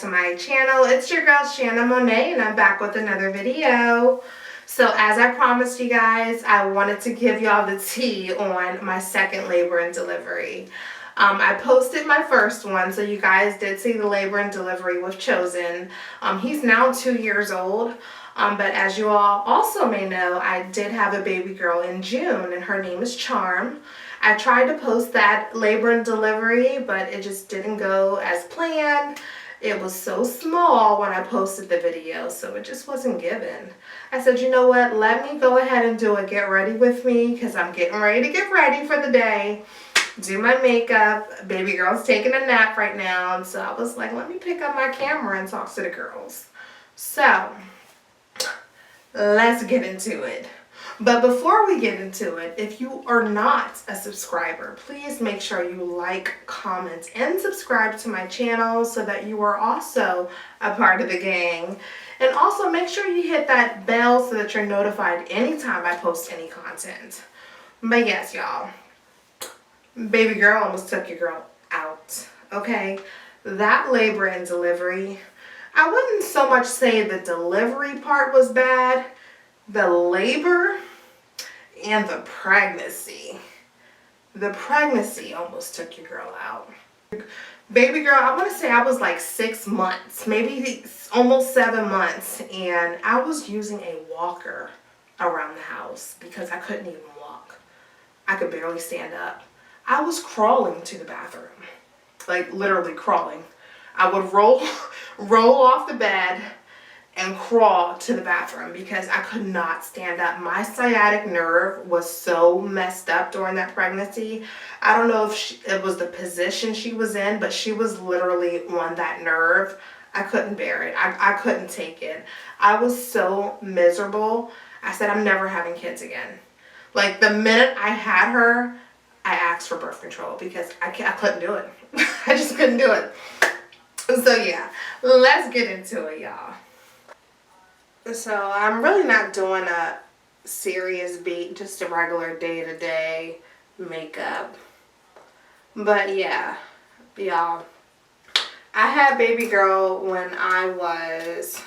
to my channel. It's your girl ShannonMone't, and I'm back with another video. So as I promised you guys, I wanted to give y'all the tea on my second labor and delivery. I posted my first one, so you guys did see the labor and delivery with Chosen. He's now 2 years old, but as you all also may know, I did have a baby girl in June, and her name is Charm. I tried to post that labor and delivery, but it just didn't go as planned. It was so small when I posted the video, so it just wasn't given. I said, you know what, let me go ahead and do it. Get ready with me, because I'm getting ready to get ready for the day. Do my makeup. Baby girl's taking a nap right now, and so I was like, let me pick up my camera and talk to the girls. So, let's get into it. But before we get into it, if you are not a subscriber, please make sure you like, comment, and subscribe to my channel so that you are also a part of the gang. And also make sure you hit that bell so that you're notified anytime I post any content. But yes, y'all, baby girl almost took your girl out, okay? That labor and delivery, I wouldn't so much say the delivery part was bad, the labor and the pregnancy. The pregnancy almost took your girl out. Baby girl, I want to say I was like 6 months, maybe almost 7 months, and I was using a walker around the house because I couldn't even walk. I could barely stand up. I was crawling to the bathroom, like literally crawling. I would roll off the bed and crawl to the bathroom because I could not stand up. My sciatic nerve was so messed up during that pregnancy. I don't know if it was the position she was in, but she was literally on that nerve. I couldn't bear it. I couldn't take it. I was so miserable. I said, I'm never having kids again. Like the minute I had her, I asked for birth control because I couldn't do it. I just couldn't do it. So yeah, let's get into it, y'all. So I'm really not doing a serious beat, just a regular day-to-day makeup. But yeah, y'all, I had baby girl when I was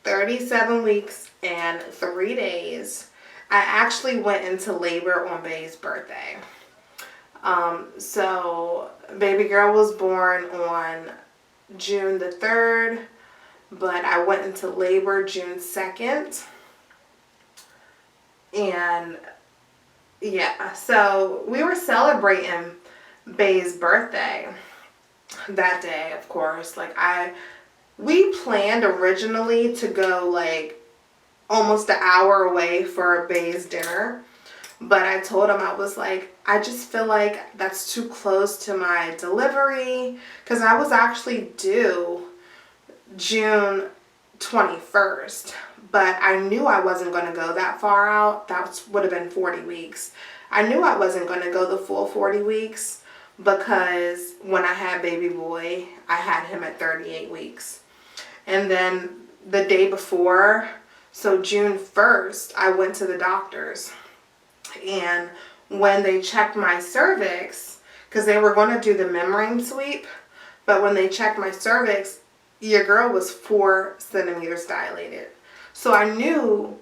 37 weeks and 3 days. I actually went into labor on Bay's birthday. So baby girl was born on June the 3rd. But I went into labor June 2nd. And yeah, so we were celebrating Bay's birthday that day, of course. Like we planned originally to go like almost an hour away for Bay's dinner. But I told him, I was like, I just feel like that's too close to my delivery. Because I was actually due June 21st, but I knew I wasn't going to go that far out. That would have been 40 weeks. I knew I wasn't going to go the full 40 weeks because when I had baby boy, I had him at 38 weeks. And then the day before, so June 1st, I went to the doctors. And when they checked my cervix, because they were going to do the membrane sweep, but when they checked my cervix, your girl was 4 centimeters dilated. So I knew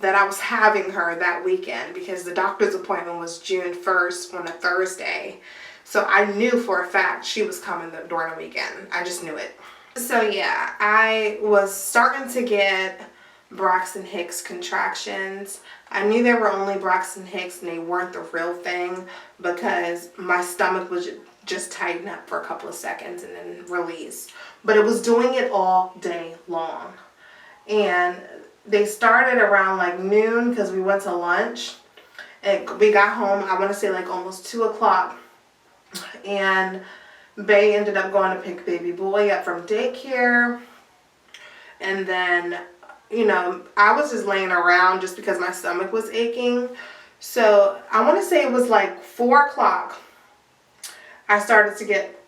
that I was having her that weekend because the doctor's appointment was June 1st on a Thursday. So I knew for a fact she was coming during the weekend. I just knew it. So yeah, I was starting to get Braxton Hicks contractions. I knew they were only Braxton Hicks and they weren't the real thing because my stomach was just tighten up for a couple of seconds and then release. But it was doing it all day long. And they started around like noon because we went to lunch. And we got home, I want to say like almost 2 o'clock. And Bay ended up going to pick baby boy up from daycare. And then, you know, I was just laying around just because my stomach was aching. So I want to say it was like 4 o'clock. I started to get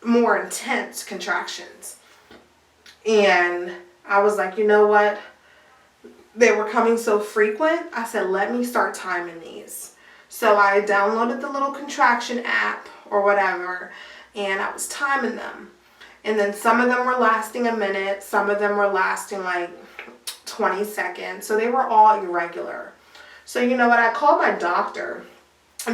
more intense contractions. And I was like, you know what? They were coming so frequent. I said, let me start timing these. So I downloaded the little contraction app or whatever, and I was timing them. And then some of them were lasting a minute. Some of them were lasting like 20 seconds. So they were all irregular. So you know what? I called my doctor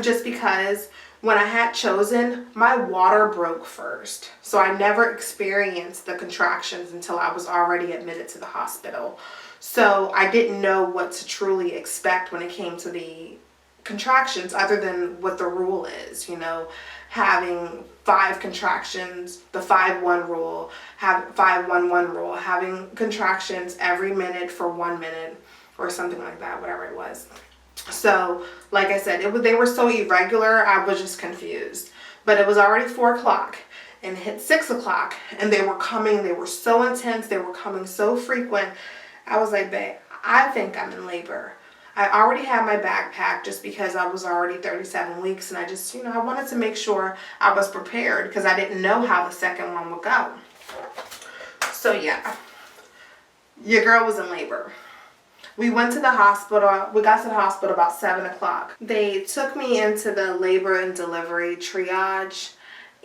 just because when I had chosen, my water broke first. So I never experienced the contractions until I was already admitted to the hospital. So I didn't know what to truly expect when it came to the contractions, other than what the rule is, you know, having 5 contractions, the 5-1 rule, 5-1-1 rule, having contractions every minute for 1 minute or something like that, whatever it was. So, like I said, they were so irregular, I was just confused. But it was already 4 o'clock and it hit 6 o'clock and they were so intense, they were coming so frequent. I was like, babe, I think I'm in labor. I already had my bag packed just because I was already 37 weeks and I just, I wanted to make sure I was prepared because I didn't know how the second one would go. So yeah, your girl was in labor. We went to the hospital. We got to the hospital about 7 o'clock. They took me into the labor and delivery triage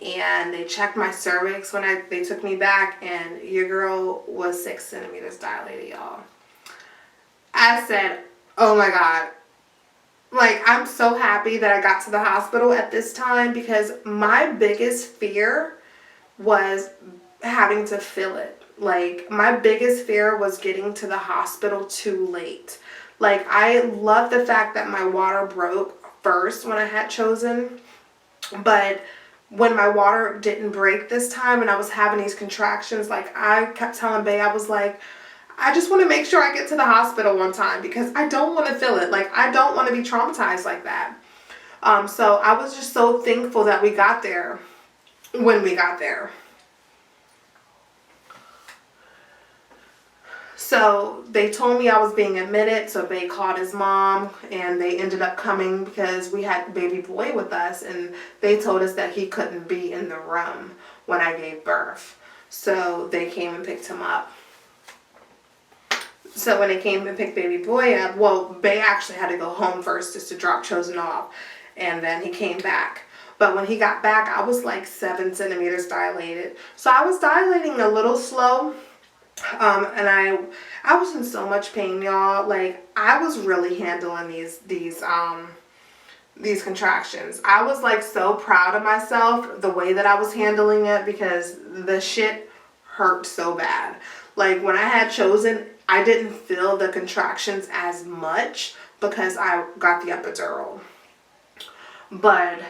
and they checked my cervix when they took me back, and your girl was 6 centimeters dilated, y'all. I said, oh my God. Like, I'm so happy that I got to the hospital at this time because my biggest fear was having to fill it. Like, my biggest fear was getting to the hospital too late. Like, I love the fact that my water broke first when I had chosen, but when my water didn't break this time and I was having these contractions, like, I kept telling Bae, I was like, I just want to make sure I get to the hospital one time because I don't want to feel it. Like, I don't want to be traumatized like that. So I was just so thankful that we got there when we got there. So they told me I was being admitted, so Bae called his mom, and they ended up coming because we had baby boy with us, and they told us that he couldn't be in the room when I gave birth. So they came and picked him up. So when they came and picked baby boy up, well, Bae actually had to go home first just to drop Chosen off, and then he came back. But when he got back, I was like 7 centimeters dilated. So I was dilating a little slow. And I was in so much pain, y'all. Like, I was really handling these contractions. I was like so proud of myself the way that I was handling it because the shit hurt so bad. Like, when I had chosen, I didn't feel the contractions as much because I got the epidural. But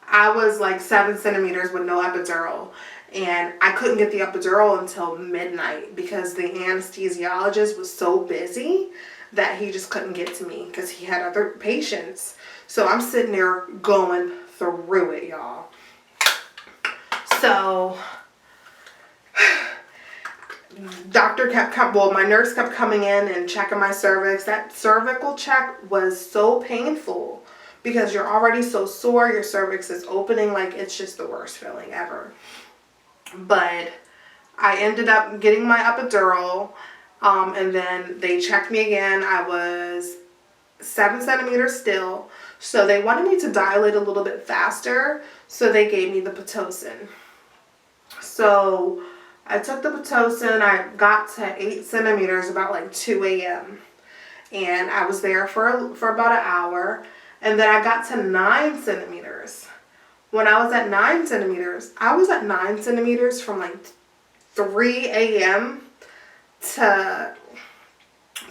I was like 7 centimeters with no epidural. And I couldn't get the epidural until midnight because the anesthesiologist was so busy that he just couldn't get to me because he had other patients. So I'm sitting there going through it, y'all. So my nurse kept coming in and checking my cervix. That cervical check was so painful because you're already so sore, your cervix is opening, like it's just the worst feeling ever. But I ended up getting my epidural, and then they checked me again. I was 7 centimeters still, so they wanted me to dilate a little bit faster, so they gave me the Pitocin. So I took the Pitocin. I got to 8 centimeters about like 2 a.m. and I was there for about an hour, and then I got to 9 centimeters. When I was at 9 centimeters, I was at 9 centimeters from like 3 a.m. to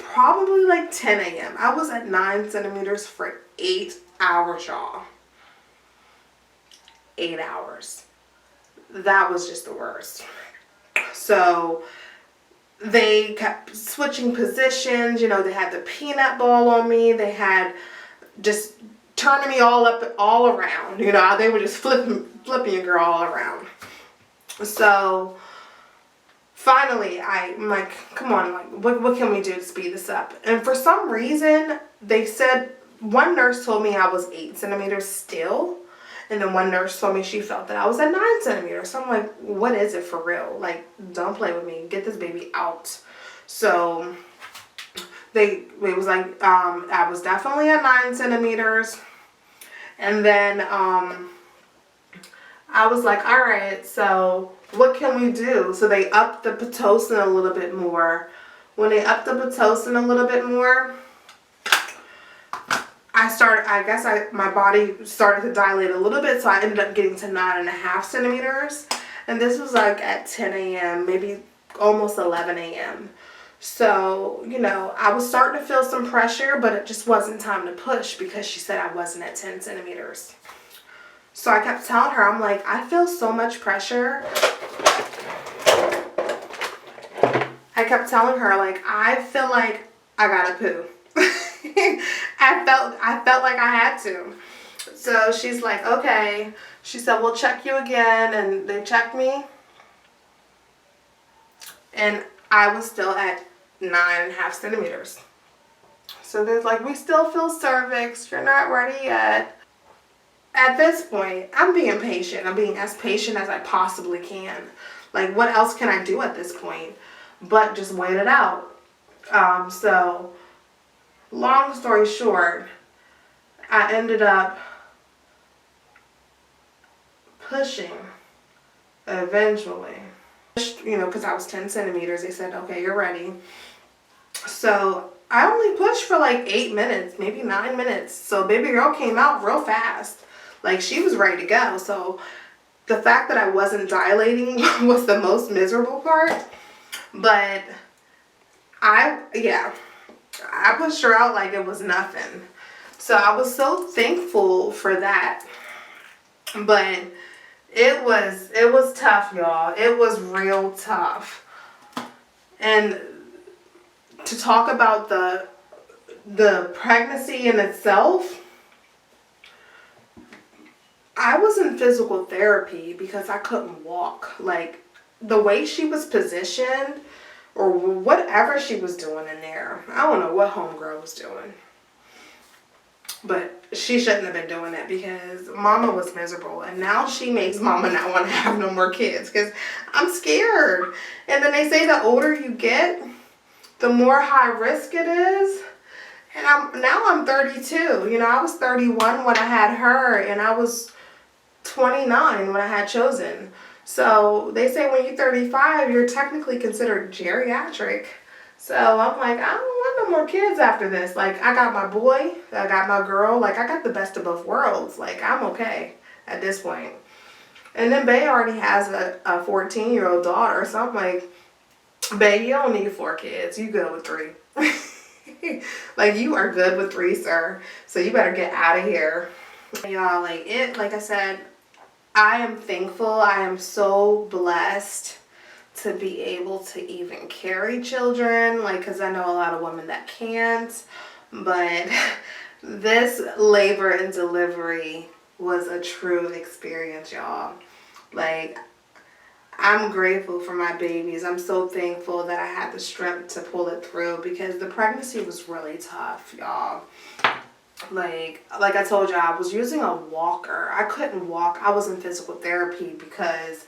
probably like 10 a.m. I was at 9 centimeters for 8 hours, y'all. 8 hours. That was just the worst. So they kept switching positions. You know, they had the peanut ball on me. They had just turning me all around. You know, they were just flipping your girl all around. So finally, I'm like, come on, like, what can we do to speed this up? And for some reason, they said, one nurse told me I was 8 centimeters still. And then one nurse told me she felt that I was at 9 centimeters. So I'm like, what is it for real? Like, don't play with me. Get this baby out. So it was like, I was definitely at 9 centimeters. And then I was like, all right, so what can we do? So they upped the Pitocin a little bit more. When they upped the Pitocin a little bit more, my body started to dilate a little bit, so I ended up getting to 9.5 centimeters. And this was like at 10 a.m., maybe almost 11 a.m. So, I was starting to feel some pressure, but it just wasn't time to push because she said I wasn't at 10 centimeters. So I kept telling her, I'm like, I feel so much pressure. I kept telling her, like, I feel like I gotta poo. I felt like I had to. So she's like, okay. She said, we'll check you again. And they checked me. And I was still at 9.5 centimeters. So they're like, we still feel cervix. You're not ready yet. At this point, I'm being patient. I'm being as patient as I possibly can. Like, what else can I do at this point but just wait it out? So, long story short, I ended up pushing eventually. Because I was 10 centimeters. They said, okay, you're ready. So, I only pushed for like 8 minutes, maybe 9 minutes. So, baby girl came out real fast. Like, she was ready to go. So, the fact that I wasn't dilating was the most miserable part. But, I pushed her out like it was nothing. So, I was so thankful for that. But, it was tough, y'all. It was real tough. And to talk about the pregnancy in itself, I was in physical therapy because I couldn't walk. Like, the way she was positioned or whatever she was doing in there, I don't know what homegirl was doing. But she shouldn't have been doing that because mama was miserable. And now she makes mama not want to have no more kids because I'm scared. And then they say the older you get, the more high risk it is. And I'm 32. I was 31 when I had her, and I was 29 when I had Chosen. So they say when you're 35, you're technically considered geriatric. So I'm like, I don't want no more kids after this. Like, I got my boy, I got my girl. Like, I got the best of both worlds. Like, I'm okay at this point. And then Bay already has a 14-year-old daughter. So I'm like, Bay, you don't need 4 kids. You good with 3. Like, you are good with 3, sir. So you better get out of here. Y'all, like I said, I am thankful. I am so blessed to be able to even carry children, because I know a lot of women that can't, but this labor and delivery was a true experience, y'all. Like, I'm grateful for my babies. I'm so thankful that I had the strength to pull it through because the pregnancy was really tough, y'all. Like I told you, I was using a walker. I couldn't walk. I was in physical therapy because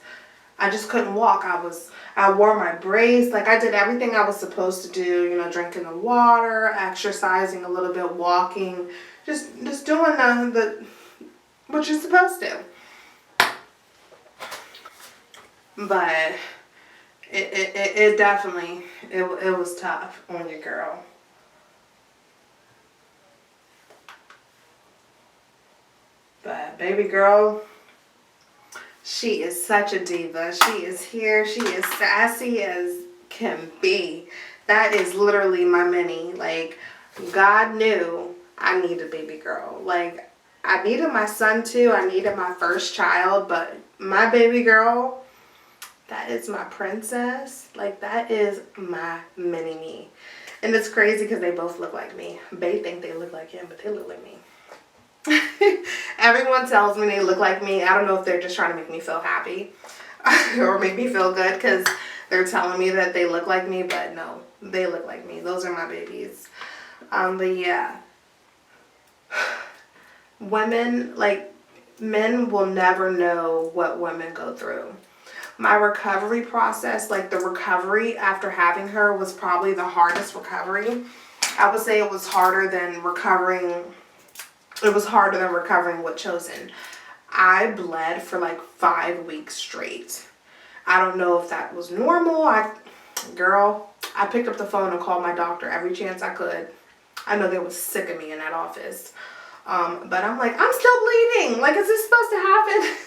I just couldn't walk. I wore my brace. Like, I did everything I was supposed to do, drinking the water, exercising a little bit, walking, just doing the what you're supposed to. But it definitely, it was tough on your girl. But baby girl, she is such a diva. She is here. She is sassy as can be. That is literally my mini. Like, God knew I needed a baby girl. Like, I needed my son too. I needed my first child. But my baby girl, that is my princess. Like, that is my mini-me. And it's crazy because they both look like me. They think they look like him, but they look like me. Everyone tells me they look like me. I don't know if they're just trying to make me feel happy or make me feel good because they're telling me that they look like me, but no, they look like me. Those are my babies. But yeah, women, like, men will never know what women go through. My recovery process, like the recovery after having her, was probably the hardest recovery. I would say it was harder than recovering. It was harder than recovering with Chosen. I bled for like 5 weeks straight. I don't know if that was normal. I picked up the phone and called my doctor every chance I could. I know they was sick of me in that office. But I'm like, I'm still bleeding. Like, is this supposed to happen?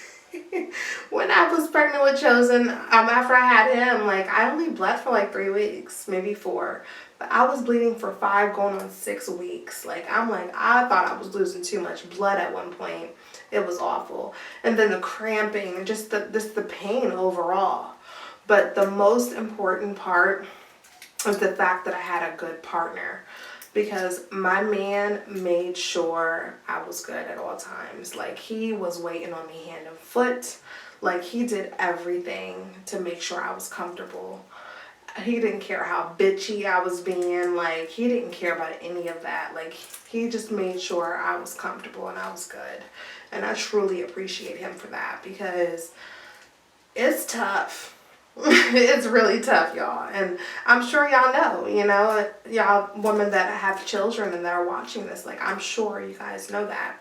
When I was pregnant with Chosen, after I had him, like, I only bled for like 3 weeks, maybe 4. But I was bleeding for 5 going on 6 weeks. Like, I thought I was losing too much blood at one point. It was awful. And then the cramping and just the pain overall. But the most important part was the fact that I had a good partner. Because my man made sure I was good at all times. Like, he was waiting on me hand and foot. Like, he did everything to make sure I was comfortable. He didn't care how bitchy I was being. Like, he didn't care about any of that. Like, he just made sure I was comfortable and I was good. And I truly appreciate him for that, because it's tough. It's really tough, y'all. And I'm sure y'all know, y'all women that have children and that are watching this, like, I'm sure you guys know that.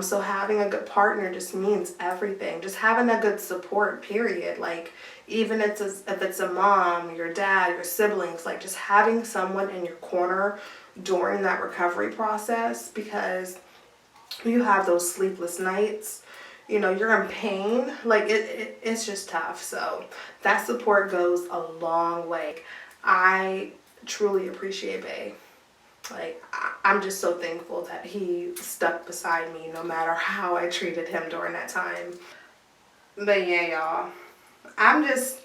So having a good partner just means everything. Just having a good support, period. Like, even if it's a mom, your dad, your siblings, like, just having someone in your corner during that recovery process, because you have those sleepless nights. You're in pain. Like, it's just tough. So that support goes a long way. I truly appreciate Bae. Like, I'm just so thankful that he stuck beside me no matter how I treated him during that time. But yeah, y'all, I'm just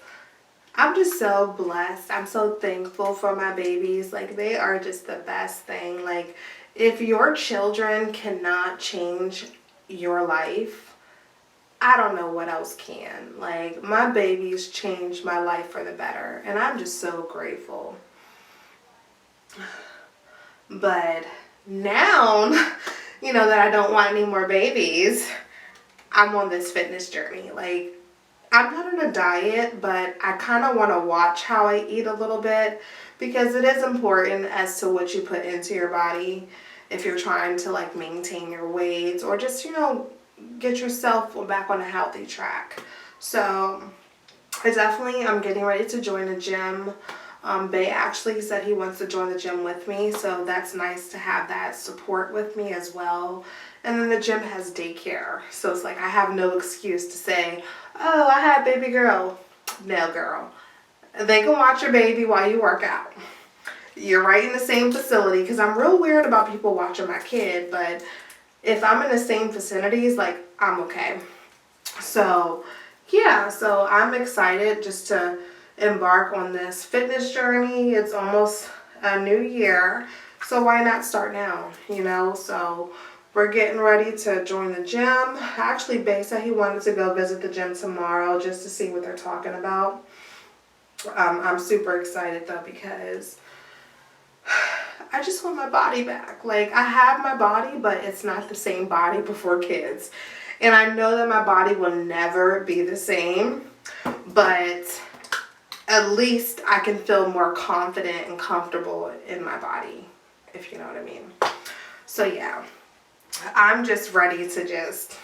so blessed. I'm so thankful for my babies. Like, they are just the best thing. Like, if your children cannot change your life, I don't know what else can. Like, my babies changed my life for the better, and I'm just so grateful. But now, that I don't want any more babies, I'm on this fitness journey. Like, I'm not on a diet, but I kind of want to watch how I eat a little bit, because it is important as to what you put into your body if you're trying to, like, maintain your weight or just, get yourself back on a healthy track. So I'm getting ready to join a gym. Bae actually said he wants to join the gym with me, so that's nice to have that support with me as well. And then the gym has daycare, so it's like I have no excuse to say, oh, I had baby girl. No, girl. They can watch your baby while you work out. You're right in the same facility, because I'm real weird about people watching my kid, but if I'm in the same vicinities, like, I'm okay. So, yeah, so I'm excited just to embark on this fitness journey. It's almost a new year, so why not start now, So we're getting ready to join the gym. Actually, Bae said he wanted to go visit the gym tomorrow just to see what they're talking about. I'm super excited, though, because I just want my body back. Like, I have my body, but it's not the same body before kids. And I know that my body will never be the same, but at least I can feel more confident and comfortable in my body, if you know what I mean. So yeah, I'm just ready to just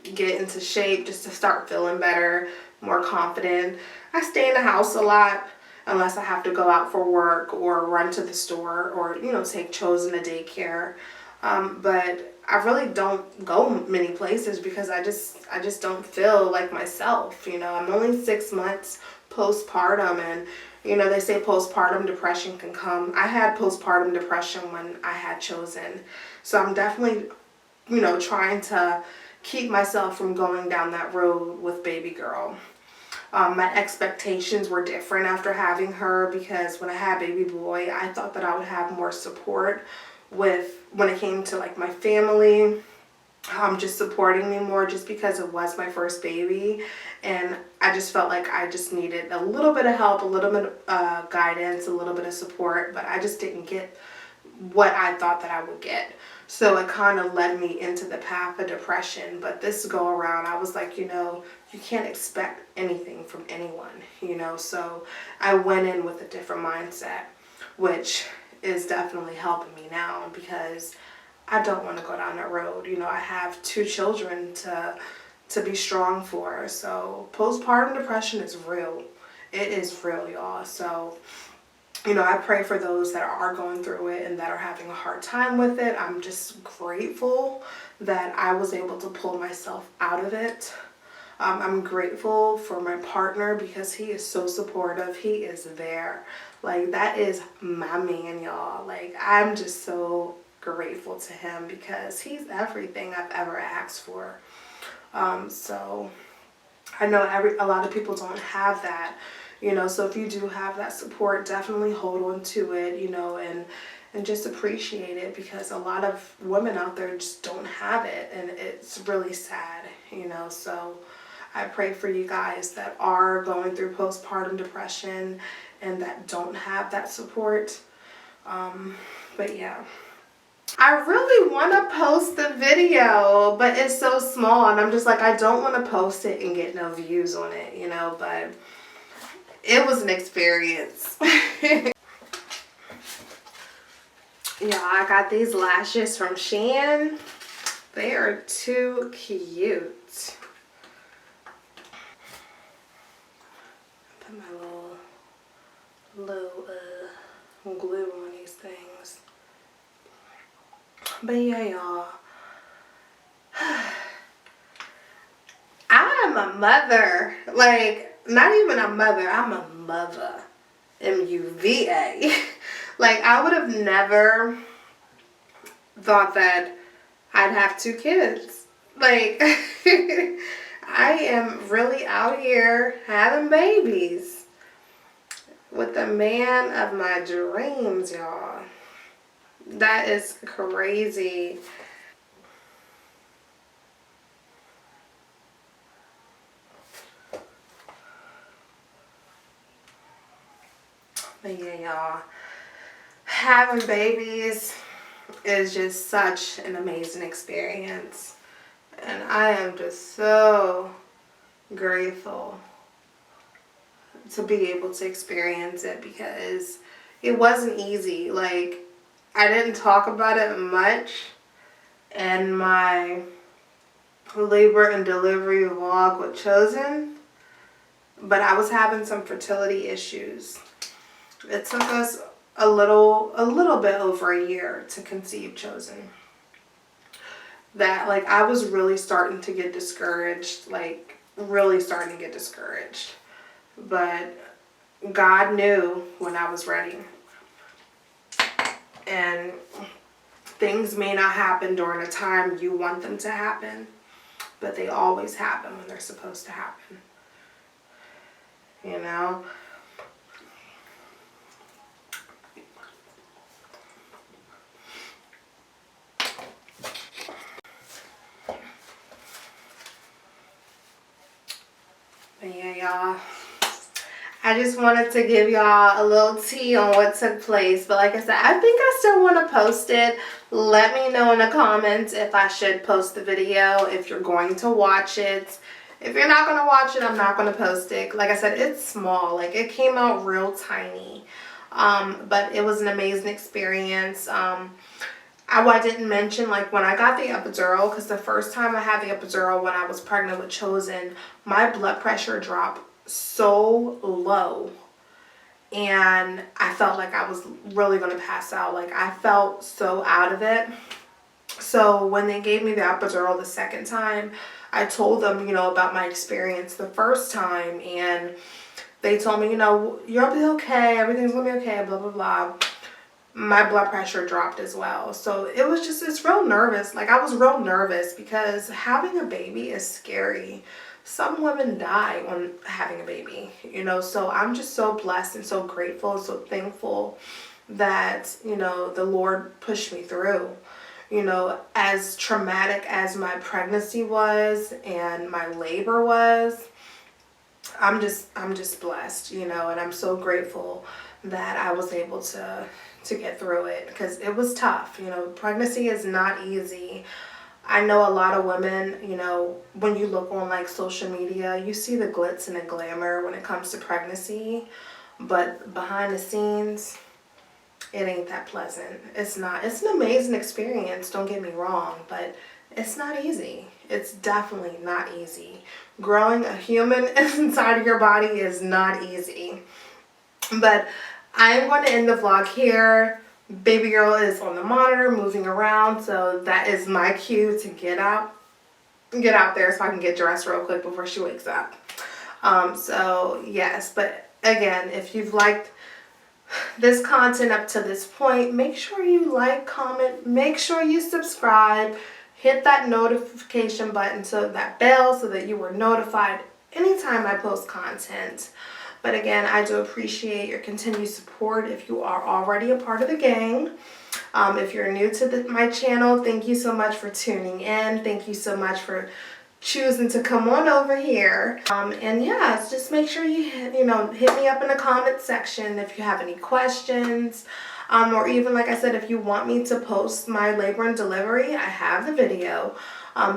get into shape, just to start feeling better, more confident. I stay in the house a lot, unless I have to go out for work or run to the store or, take Chosen to daycare. But I really don't go many places because I just don't feel like myself. I'm only 6 months postpartum, and, they say postpartum depression can come. I had postpartum depression when I had Chosen. So I'm definitely, trying to keep myself from going down that road with baby girl. My expectations were different after having her, because when I had baby boy, I thought that I would have more support when it came to, like, my family, just supporting me more, just because it was my first baby, and I just felt like I just needed a little bit of help, a little bit of guidance, a little bit of support, but I just didn't get what I thought that I would get. So it kind of led me into the path of depression. But this go around, I was like, you can't expect anything from anyone, So I went in with a different mindset, which is definitely helping me now, because I don't want to go down that road. You know, I have 2 children to be strong for. So postpartum depression is real. It is real, y'all. So, you know, I pray for those that are going through it and that are having a hard time with it. I'm just grateful that I was able to pull myself out of it. I'm grateful for my partner because he is so supportive. He is there. Like, that is my man, y'all. Like, I'm just so grateful to him because he's everything I've ever asked for. So I know a lot of people don't have that, you know, so if you do have that support, definitely hold on to it, you know, and just appreciate it, because a lot of women out there just don't have it, and it's really sad, you know. So I pray for you guys that are going through postpartum depression and that don't have that support. But yeah. I really want to post the video, but it's so small, and I'm just like, I don't want to post it and get no views on it, you know, but it was an experience. Yeah, I got these lashes from Shan. They are too cute. Put my little glue on these things. But yeah, y'all, I'm a mother. Like, not even a mother, I'm a mother. M-U-V-A. Like, I would have never thought that I'd have 2 kids. Like, I am really out here having babies with the man of my dreams, y'all. That is crazy. But yeah, y'all, having babies is just such an amazing experience. And I am just so grateful to be able to experience it, because it wasn't easy. Like, I didn't talk about it much in my labor and delivery vlog with Chosen, but I was having some fertility issues. It took us a little bit over a year to conceive Chosen. That, like, I was really starting to get discouraged, like, really starting to get discouraged. But God knew when I was ready. And things may not happen during the time you want them to happen, but they always happen when they're supposed to happen. You know? But yeah, y'all, I just wanted to give y'all a little tea on what took place. But like I said, I think I still want to post it. Let me know in the comments if I should post the video, if you're going to watch it. If you're not going to watch it, I'm not going to post it. Like I said, it's small. Like, it came out real tiny. But it was an amazing experience. I didn't mention, like, when I got the epidural, because the first time I had the epidural when I was pregnant with Chosen, my blood pressure dropped so low, and I felt like I was really going to pass out. Like, I felt so out of it. So when they gave me the epidural the second time, I told them, you know, about my experience the first time, and they told me, you know, you'll be okay, everything's going to be okay, blah, blah, blah. My blood pressure dropped as well. So it was just, it's real nervous. Like, I was real nervous because having a baby is scary. Some women die on having a baby, you know, so I'm just so blessed and so grateful and so thankful that, you know, the Lord pushed me through. You know, as traumatic as my pregnancy was and my labor was, I'm just blessed, you know, and I'm so grateful that I was able to get through it, because it was tough. You know, pregnancy is not easy. I know a lot of women, you know, when you look on, like, social media, you see the glitz and the glamour when it comes to pregnancy, but behind the scenes, it ain't that pleasant. It's not. It's an amazing experience, don't get me wrong, but it's not easy. It's definitely not easy. Growing a human inside of your body is not easy. But I'm going to end the vlog here. Baby girl is on the monitor moving around, so that is my cue to get out there so I can get dressed real quick before she wakes up. So yes, but again, if you've liked this content up to this point, make sure you like, comment, make sure you subscribe, hit that notification button, so that bell, so that you are notified anytime I post content. But again, I do appreciate your continued support if you are already a part of the gang. If you're new to my channel, thank you so much for tuning in. Thank you so much for choosing to come on over here. And yeah, just make sure you hit me up in the comment section if you have any questions. Or even, like I said, if you want me to post my labor and delivery, I have the video.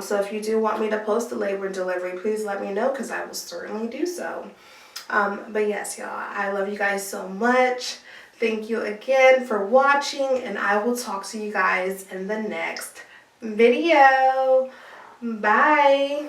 So if you do want me to post the labor and delivery, please let me know, because I will certainly do so. But yes, y'all, I love you guys so much. Thank you again for watching, and I will talk to you guys in the next video. Bye.